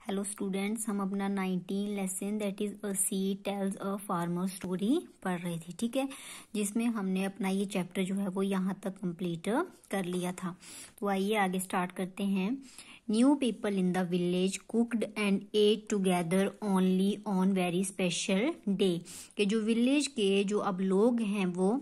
Hello students, हम अपना 19 lesson that is a seed tales a farmer story पढ़ रहे थे। ठीक है, जिसमें हमने अपना ये चैप्टर जो है वो यहाँ तक कंप्लीट कर लिया था। तो आइए आगे स्टार्ट करते हैं। New people in the village cooked and ate together only on very special day. के जो विलेज के जो अब लोग हैं वो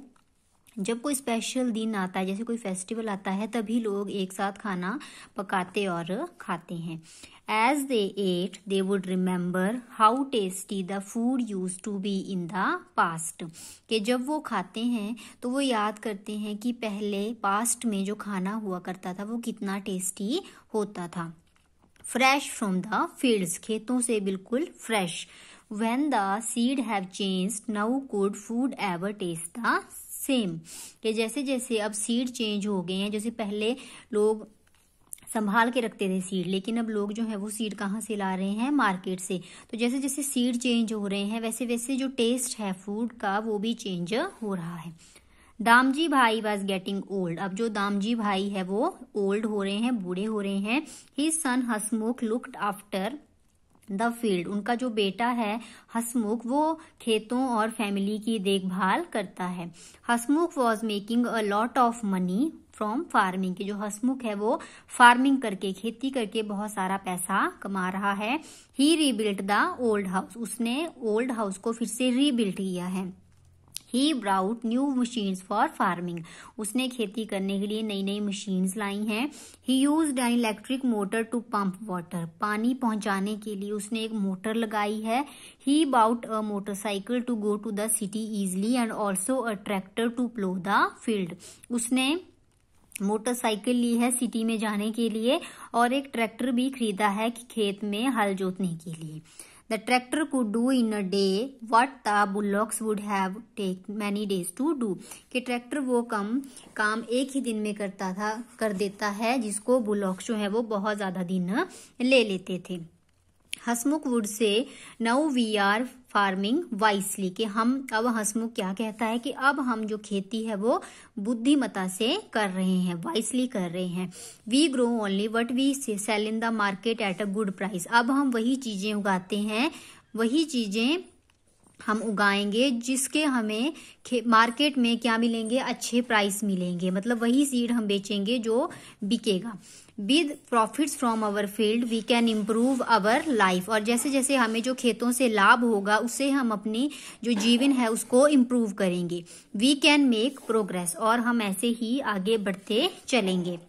जब कोई स्पेशल दिन आता है, जैसे कोई फेस्टिवल आता है, तभी लोग एक साथ खाना पकाते और खाते हैं। As they ate they would remember how tasty the food used to be in the past. कि जब वो खाते हैं तो वो याद करते हैं कि पहले पास्ट में जो खाना हुआ करता था वो कितना टेस्टी होता था। फ्रेश फ्रॉम द फील्ड्स, खेतों से बिल्कुल फ्रेश। When the seed have changed now could food ever taste the same. कि जैसे जैसे अब सीड चेंज हो गए हैं, जैसे पहले लोग संभाल के रखते थे सीड, लेकिन अब लोग जो है वो सीड कहाँ से ला रहे हैं? मार्केट से। तो जैसे जैसे सीड चेंज हो रहे हैं वैसे वैसे जो टेस्ट है फूड का वो भी चेंज हो रहा है। दामजी भाई वॉज गेटिंग ओल्ड। अब जो दामजी भाई है वो ओल्ड हो रहे हैं, बूढ़े हो रहे हैं। His son Hasmukh looked after the field. उनका जो बेटा है हसमुख वो खेतों और फैमिली की देखभाल करता है। Hasmukh was making a lot of money from farming. की जो हसमुख है वो फार्मिंग करके, खेती करके बहुत सारा पैसा कमा रहा है। He rebuilt the old house. उसने ओल्ड हाउस को फिर से रीबिल्ट किया है। He brought new machines for farming. उसने खेती करने के लिए नई नई मशीन्स लाई हैं। He used an electric motor to pump water. पानी पहुंचाने के लिए उसने एक मोटर लगाई है। He bought a motorcycle to go to the city easily and also a tractor to plough the field. उसने मोटरसाइकिल ली है सिटी में जाने के लिए और एक ट्रैक्टर भी खरीदा है कि खेत में हल जोतने के लिए। The tractor could do in a day what the bullocks would have take many days to do। कि ट्रैक्टर वो काम एक ही दिन में कर देता है जिसको बुलॉक्स जो है वो बहुत ज्यादा दिन ले लेते थे। Hasmukh would say now we are farming wisely. कि अब हसमुख क्या कहता है कि अब हम जो खेती है वो बुद्धिमता से कर रहे हैं, वाइसली कर रहे हैं। We grow only what we sell in the market at a good price. अब हम वही चीजें उगाते हैं, वही चीजें हम उगाएंगे जिसके हमें मार्केट में क्या मिलेंगे? अच्छे प्राइस मिलेंगे। मतलब वही सीड हम बेचेंगे जो बिकेगा। With profits from our field we can improve our life. और जैसे जैसे हमें जो खेतों से लाभ होगा उससे हम अपनी जो जीवन है उसको इम्प्रूव करेंगे। We can make progress. और हम ऐसे ही आगे बढ़ते चलेंगे।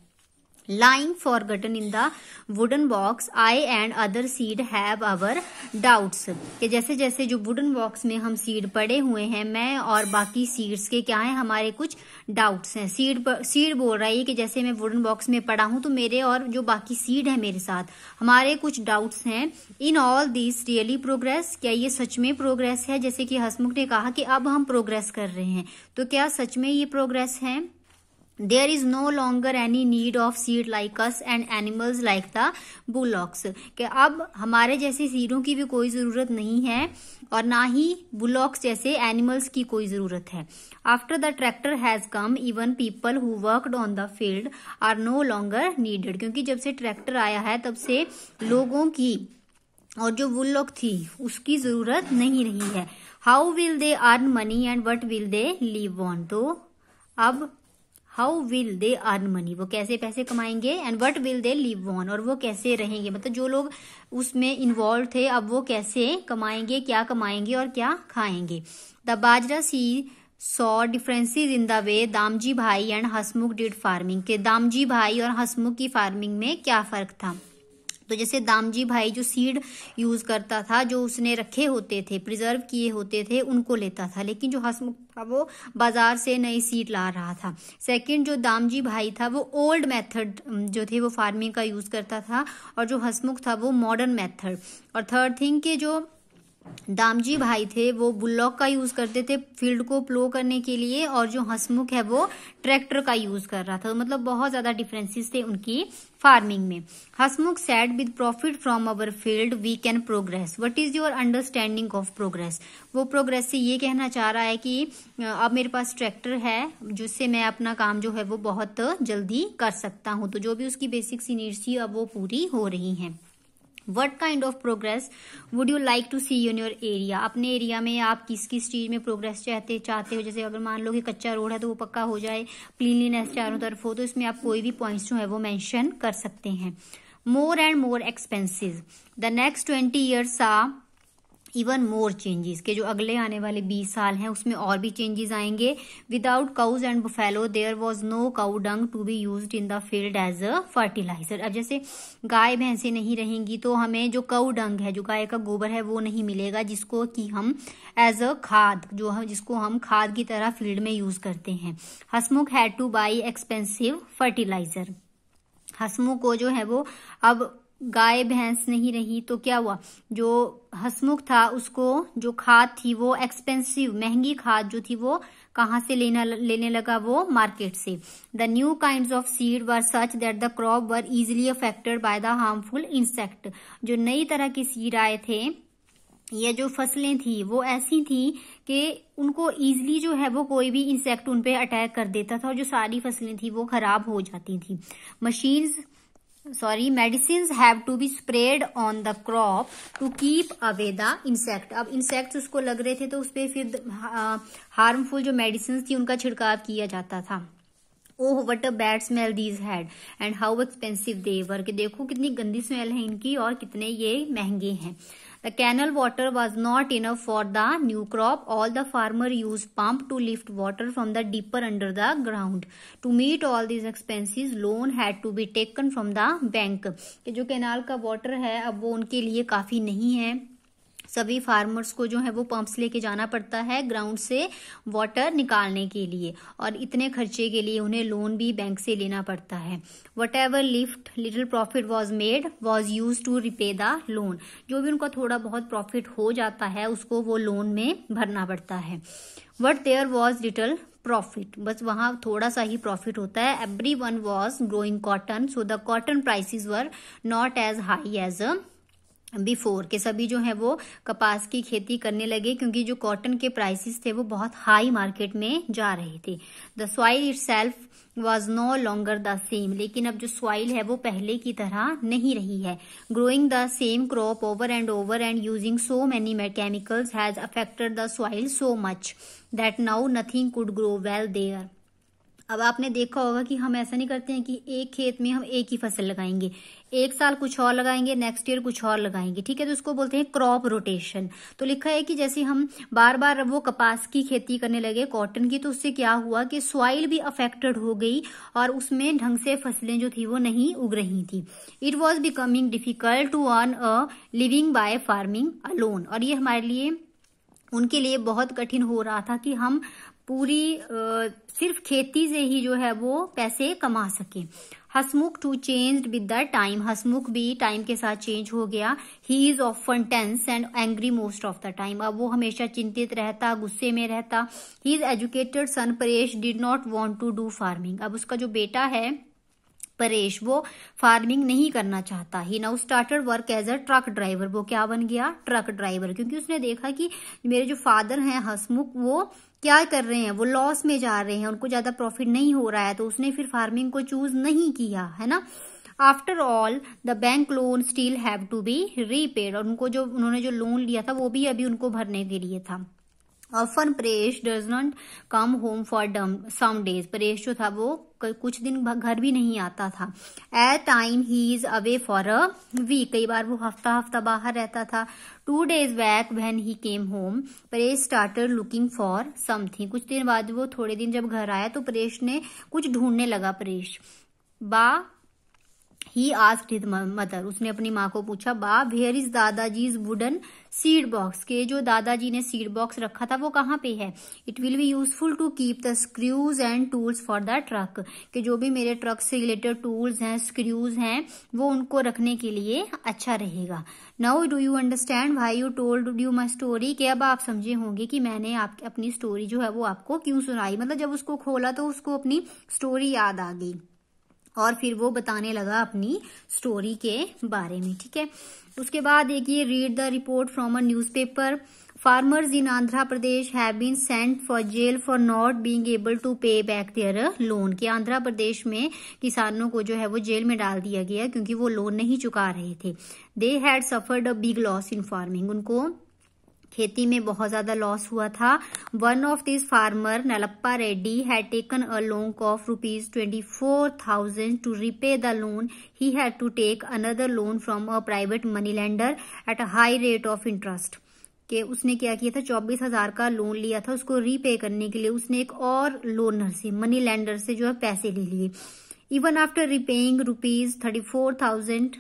Lying forgotten in the wooden box, I and other seed have our doubts। कि जैसे जैसे जो वुडन बॉक्स में हम सीड पड़े हुए हैं, मैं और बाकी सीड्स के क्या है? हमारे कुछ डाउट्स हैं। सीड बोल रहा है कि जैसे मैं वुडन बॉक्स में पड़ा हूं तो मेरे और जो बाकी सीड है मेरे साथ, हमारे कुछ डाउट्स हैं। In all this really progress. क्या ये सच में प्रोग्रेस है? जैसे कि हसमुख ने कहा कि अब हम प्रोग्रेस कर रहे हैं, तो क्या सच में ये प्रोग्रेस है? There is no longer any need of seed like us and animals like the bullocks। कि अब हमारे जैसे सीडों की भी कोई जरूरत नहीं है और ना ही बुलॉक्स जैसे एनिमल्स की कोई जरूरत है। After the tractor has come even people who worked on the field are no longer needed. क्योंकि जब से ट्रैक्टर आया है तब से लोगों की और जो बुलॉक थी उसकी जरूरत नहीं रही है। How will they earn money and what will they live on. तो अब how will they earn money, वो कैसे पैसे कमाएंगे? And what will they live on, और वो कैसे रहेंगे? मतलब जो लोग उसमें इन्वॉल्व थे अब वो कैसे कमाएंगे, क्या कमाएंगे और क्या खाएंगे? The bajra see saw differences in the way Damji bhai and Hasmukh did farming. के दामजी भाई और हसमुख की फार्मिंग में क्या फर्क था? तो जैसे दामजी भाई जो सीड यूज करता था, जो उसने रखे होते थे, प्रिजर्व किए होते थे, उनको लेता था। लेकिन जो हसमुख था वो बाजार से नई सीड ला रहा था। सेकंड, जो दामजी भाई था वो ओल्ड मेथड जो थे वो फार्मिंग का यूज करता था और जो हसमुख था वो मॉडर्न मेथड। और थर्ड थिंग के जो दामजी भाई थे वो बुलॉक का यूज करते थे फील्ड को प्लो करने के लिए और जो हसमुख है वो ट्रैक्टर का यूज कर रहा था। तो मतलब बहुत ज्यादा डिफरेंसेस थे उनकी फार्मिंग में। Hasmukh said with profit from our field we can progress. What is your understanding of progress. वो प्रोग्रेस से ये कहना चाह रहा है कि अब मेरे पास ट्रैक्टर है जिससे मैं अपना काम जो है वो बहुत जल्दी कर सकता हूँ। तो जो भी उसकी बेसिक नीड्स थी अब वो पूरी हो रही हैं। What kind of progress would you like to see in your area. अपने एरिया में आप किस किस चीज में प्रोग्रेस चाहते हो। जैसे अगर मान लो कि कच्चा रोड है तो वो पक्का हो जाए, क्लीनलीनेस चारों तरफ हो, तो इसमें आप कोई भी पॉइंट्स जो है वो मेंशन कर सकते हैं। More and more expensive the next 20 years ah even more changes, के जो अगले आने वाले 20 साल हैं उसमें और भी चेंजेस आएंगे। Without cows and buffalo there was no cow dung to be used in the field as a fertilizer. अब जैसे गाय भैंसे नहीं रहेंगी तो हमें जो काउ डंग है, जो गाय का गोबर है, वो नहीं मिलेगा, जिसको कि हम एज अ खाद, जिसको हम खाद की तरह फील्ड में यूज करते हैं। Hasmukh had to buy expensive fertiliser. Hasmukh को जो है वो अब गाय भैंस नहीं रही तो क्या हुआ, जो हसमुख था उसको जो खाद थी वो एक्सपेंसिव, महंगी खाद जो थी वो कहाँ से लेने लगा, वो मार्केट से। The new kinds of seed were such that the crop were easily affected by the harmful insect. जो नई तरह के सीड आए थे, ये जो फसलें थी वो ऐसी थी कि उनको इजिली जो है वो कोई भी इंसेक्ट उन पे अटैक कर देता था और जो सारी फसलें थी वो खराब हो जाती थी। Medicines have to be spread on the crop to keep away the insect. अब इंसेक्ट्स उसको लग रहे थे तो उस पर फिर हार्मफुल जो मेडिसिन थी उनका छिड़काव किया जाता था। Oh what a bad smell these had and how expensive they were, कि देखो कितनी गंदी स्मेल है इनकी और कितने ये महंगे हैं। The canal water was not enough for the new crop. All the farmer used pump to lift water from the deeper under the ground. To meet all these expenses, loan had to be taken from the bank. कि जो canal का water है अब वो उनके लिए काफी नहीं है, सभी फार्मर्स को जो है वो पंप्स लेके जाना पड़ता है ग्राउंड से वाटर निकालने के लिए, और इतने खर्चे के लिए उन्हें लोन भी बैंक से लेना पड़ता है। Whatever lift little profit was made was used to repay the loan. जो भी उनका थोड़ा बहुत प्रॉफिट हो जाता है उसको वो लोन में भरना पड़ता है। What there was little profit, बस वहां थोड़ा सा ही प्रॉफिट होता है। Everyone was growing cotton so the cotton prices were not as high as before, के सभी जो है वो कपास की खेती करने लगे क्योंकि जो कॉटन के प्राइसेस थे वो बहुत हाई मार्केट में जा रहे थे। The soil itself was no longer the same, लेकिन अब जो सॉइल है वो पहले की तरह नहीं रही है। Growing the same crop over and using so many chemicals has affected the soil so much that now nothing could grow well there. अब आपने देखा होगा कि हम ऐसा नहीं करते हैं कि एक खेत में हम एक ही फसल लगाएंगे, एक साल कुछ और लगाएंगे, नेक्स्ट ईयर कुछ और लगाएंगे, ठीक है, तो उसको बोलते हैं क्रॉप रोटेशन। तो लिखा है कि जैसे हम बार बार वो कपास की खेती करने लगे कॉटन की, तो उससे क्या हुआ कि सॉइल भी अफेक्टेड हो गई और उसमें ढंग से फसलें जो थी वो नहीं उग रही थी। It was becoming difficult to earn a living by farming alone, और ये हमारे लिए उनके लिए बहुत कठिन हो रहा था कि हम पूरी सिर्फ खेती से ही जो है वो पैसे कमा सके। Hasmukh to change with the time, Hasmukh भी टाइम के साथ चेंज हो गया। He is often tense and angry most of the time, अब वो हमेशा चिंतित रहता, गुस्से में रहता। He is educated son Paresh did not want to do farming, अब उसका जो बेटा है परेश वो फार्मिंग नहीं करना चाहता। He now started work as a truck driver, वो क्या बन गया, ट्रक ड्राइवर, क्योंकि उसने देखा कि मेरे जो फादर हैं हसमुख वो क्या कर रहे हैं, वो लॉस में जा रहे हैं, उनको ज्यादा प्रॉफिट नहीं हो रहा है, तो उसने फिर फार्मिंग को चूज नहीं किया, है ना। After all the bank loan still have to be repaid, और उन्होंने जो लोन लिया था वो भी अभी उनको भरने के लिए था। Often Paresh does not come home for some days, Paresh जो था वो कुछ दिन घर भी नहीं आता था। At time he is away for a week, कई बार वो हफ्ता बाहर रहता था। 2 days back when he came home Paresh started looking for something, कुछ दिन बाद वो थोड़े दिन जब घर आया तो परेश ने कुछ ढूंढने लगा। Paresh he asked his mother, उसने अपनी माँ को पूछा, Ba where is Dadaji's wooden seed box, के जो दादाजी ने सीड बॉक्स रखा था वो कहाँ पे है। It will be useful to keep the screws and tools for the truck, कि जो भी मेरे ट्रक से रिलेटेड टूल्स हैं, स्क्रूज हैं, वो उनको रखने के लिए अच्छा रहेगा। Now do you understand why you told you my story, कि अब आप समझे होंगे कि मैंने अपनी स्टोरी जो है वो आपको क्यों सुनाई। मतलब जब उसको खोला तो उसको अपनी स्टोरी याद आ गई और फिर वो बताने लगा अपनी स्टोरी के बारे में, ठीक है। उसके बाद देखिए read the report from a newspaper. Farmers in Andhra Pradesh have been sent for jail for not being able to pay back their loan. कि आंध्र प्रदेश में किसानों को जो है वो जेल में डाल दिया गया क्योंकि वो लोन नहीं चुका रहे थे। They had suffered a big loss in farming. उनको खेती में बहुत ज्यादा लॉस हुआ था। One of this farmer Nalappa Reddy had taken a loan of ₹24,000 to repay the loan. He had to take another loan from a private money lender at a high rate of interest. कि उसने क्या किया था, 24,000 का loan लिया था, उसको repay करने के लिए उसने एक और लोनर से, मनी लेंडर से जो है पैसे ले लिए। Even after repaying ₹34,000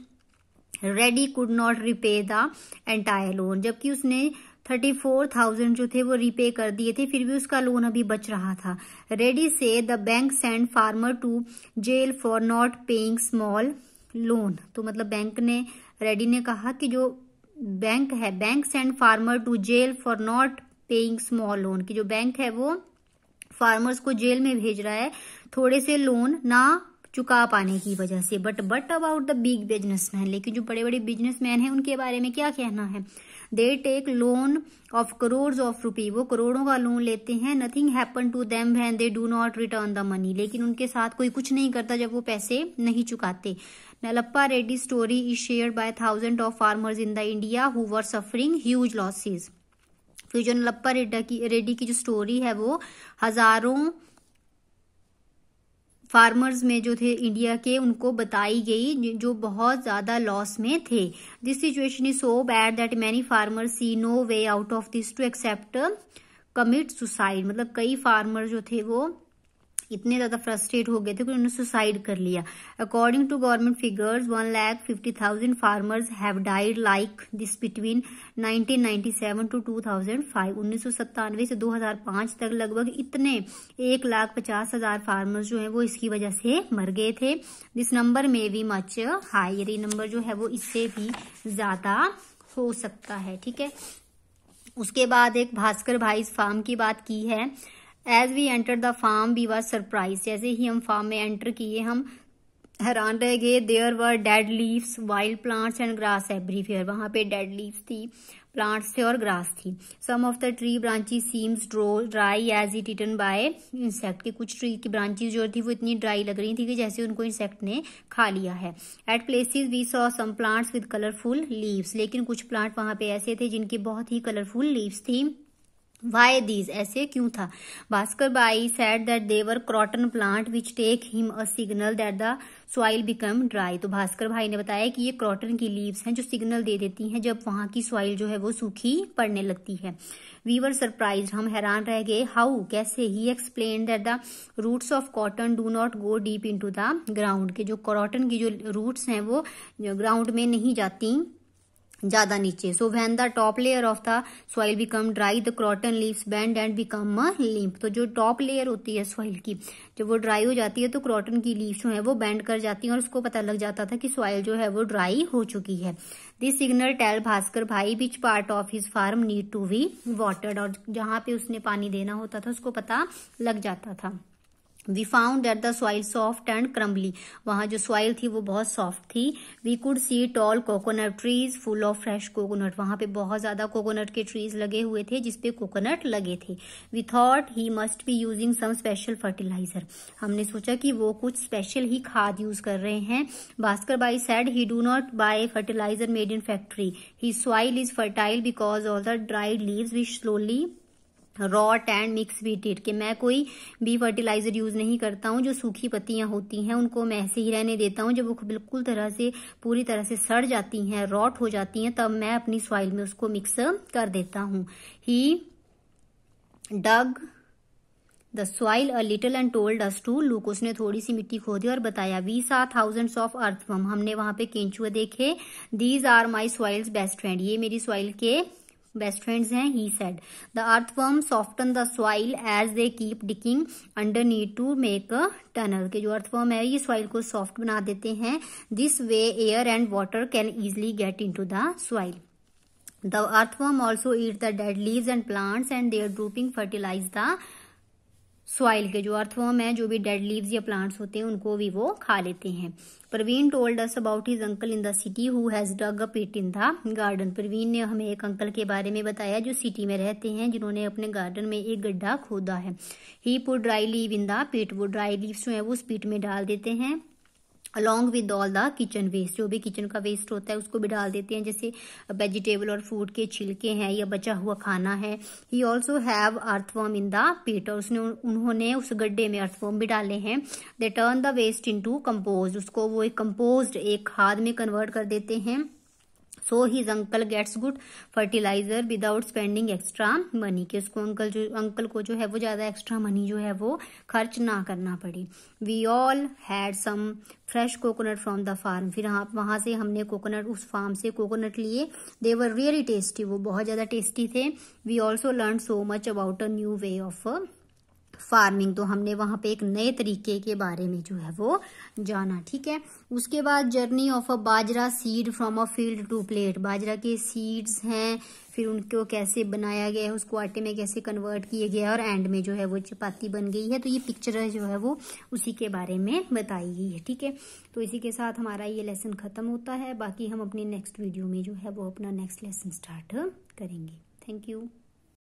ready could not repay the entire loan. जबकि उसने 34,000 जो थे वो रीपे कर दिए थे, फिर भी उसका लोन अभी बच रहा था। Ready say the bank send farmer to jail for not paying small loan. तो मतलब बैंक ने, रेडी ने कहा कि जो बैंक है, bank send farmer to jail for not paying small loan. कि जो बैंक है वो फार्मर्स को जेल में भेज रहा है थोड़े से लोन ना चुका पाने की वजह से। But about the big businessman, लेकिन जो बड़े बड़े बिजनेसमैन हैं उनके बारे में क्या कहना है। They take loan of crore of rupee. वो करोड़ों का लोन लेते हैं। Nothing happen to them when they do not return the money. लेकिन उनके साथ कोई कुछ नहीं करता जब वो पैसे नहीं चुकाते। Nalappa Reddy story is shared by thousand of farmers in the India who were suffering huge losses. फिर जो नलप्पा रेड्डी की जो स्टोरी है वो हजारों फार्मर्स में जो थे इंडिया के, उनको बताई गई जो बहुत ज्यादा लॉस में थे। This situation is so bad that many farmers see no way out of this to accept commit suicide. मतलब कई फार्मर जो थे वो इतने ज्यादा फ्रस्ट्रेट हो गए थे कि उन्होंने सुसाइड कर लिया। According to government figures 1,50,000 farmers have died like this between 1997 to 2005। 1997 से 2005 तक लगभग इतने 1,50,000 फार्मर्स जो है वो इसकी वजह से मर गए थे। दिस नंबर में भी मच हाई। ये नंबर जो है वो इससे भी ज्यादा हो सकता है। ठीक है, उसके बाद एक भास्कर भाई फार्म की बात की है। As we enter the farm we were surprise. जैसे ही हम फार्म में एंटर किए हम हैरान रह गए। There were dead leaves, wild plants and grass everywhere. वहां पे डेड लीव्स थी, प्लांट्स थे और ग्रास थी। Some of the tree branches seems dry as it eaten by insect. के कुछ ट्री की ब्रांचेस जो थी वो इतनी ड्राई लग रही थी कि जैसे उनको इंसेक्ट ने खा लिया है। At places we saw some plants with colourful leaves. लेकिन कुछ प्लांट वहां पे ऐसे थे जिनकी बहुत ही कलरफुल लीव्स थी। Why these? ऐसे क्यों था? भास्कर भाई said that they were cotton plant which take him a signal that the soil become dry। तो भास्कर भाई ने बताया कि ये क्रॉटन की लीव्स हैं जो सिग्नल दे देती हैं जब वहां की सॉइल जो है वो सूखी पड़ने लगती है। We were surprised, हम हैरान रह गए। हाउ, कैसे? He explained that the roots of cotton do not go deep into the ground। के जो कॉटन की जो रूट्स हैं वो ग्राउंड में नहीं जाती ज्यादा नीचे। So when the top layer of the soil become dry the croton leaves bend and become limp. तो जो टॉप लेयर होती है सॉइल की, जब वो ड्राई हो जाती है तो क्रॉटन की लीव्स जो है वो बेंड कर जाती हैं और उसको पता लग जाता था कि सॉइल जो है वो ड्राई हो चुकी है। This signal tell Bhaskar bhai which part of his farm need to be watered. और जहां पे उसने पानी देना होता था उसको पता लग जाता था। We found that the soil soft and crumbly। वहां जो soil थी वो बहुत soft थी। We could see tall coconut trees full of fresh coconut। वहां पे बहुत ज्यादा कोकोनट के trees लगे हुए थे जिसपे कोकोनट लगे थे। We thought he must be using some special fertilizer। हमने सोचा कि वो कुछ स्पेशल ही खाद यूज कर रहे हैं। भास्कर भाई said he do not buy fertilizer made in factory। His soil is fertile because all the dried leaves which slowly rot and mix with it. कि मैं कोई भी फर्टिलाइजर यूज नहीं करता हूँ। जो सूखी पत्तियां होती हैं उनको मैं ऐसे ही रहने देता हूँ। जब वो बिल्कुल पूरी तरह से सड़ जाती हैं, रॉट हो जाती हैं, तब मैं अपनी सॉइल में उसको मिक्स कर देता हूँ। He dug the soil a little and told us to look. उसने थोड़ी सी मिट्टी खोदी और बताया। We saw thousands of earthworm. हमने वहां पे केंचुए देखे। These are my soil's best friend. ये मेरी सॉइल के बेस्ट फ्रेंड्स हैं। He said the earthworm soften the soil as they keep digging underneath to make a tunnel. के जो अर्थवर्म है ये सॉइल को सॉफ्ट बना देते हैं। This way air and water can easily get into the soil. The earthworm also eat the dead leaves and plants and their droppings fertilize the soil के जो अर्थवर्म है, जो भी डेड लीव्स या plants होते हैं उनको भी वो खा लेते हैं। Praveen told us about his uncle in the city who has dug a pit in the garden. Praveen ने हमें एक अंकल के बारे में बताया जो सिटी में रहते हैं, जिन्होंने अपने गार्डन में एक गड्ढा खोदा है। He put dry leave in the pit, वो ड्राई लीव्स जो है वो उस पिट में डाल देते हैं। Along with all the kitchen waste, जो भी किचन का वेस्ट होता है उसको भी डाल देते हैं, जैसे वेजिटेबल और फ्रूट के छिलके हैं या बचा हुआ खाना है। He also have earthworm in the pit, और उन्होंने उस गड्ढे में अर्थवर्म भी डाले हैं। They turn the waste into compost, उसको वो एक कंपोस्ट, एक खाद में कन्वर्ट कर देते हैं। So his uncle gets good fertilizer without spending extra money, के उसको अंकल को जो है वो ज्यादा एक्स्ट्रा मनी जो है वो खर्च ना करना पड़े। We all had some fresh coconut from the farm, फिर वहां से हमने कोकोनट, उस फार्म से कोकोनट लिए। दे वर रियली टेस्टी, वो बहुत ज्यादा टेस्टी थे। We also learn so much about a new way of farming, तो हमने वहां पे एक नए तरीके के बारे में जो है वो जाना। ठीक है, उसके बाद journey of a bajra seed from a field to plate, बाजरा के सीड्स हैं, फिर उनको कैसे बनाया गया है, उसको आटे में कैसे कन्वर्ट किया गया है, और एंड में जो है वो चपाती बन गई है। तो ये पिक्चर जो है वो उसी के बारे में बताई गई है। ठीक है, तो इसी के साथ हमारा ये लेसन खत्म होता है। बाकी हम अपनी नेक्स्ट वीडियो में जो है वो अपना नेक्स्ट लेसन स्टार्ट करेंगे। Thank you.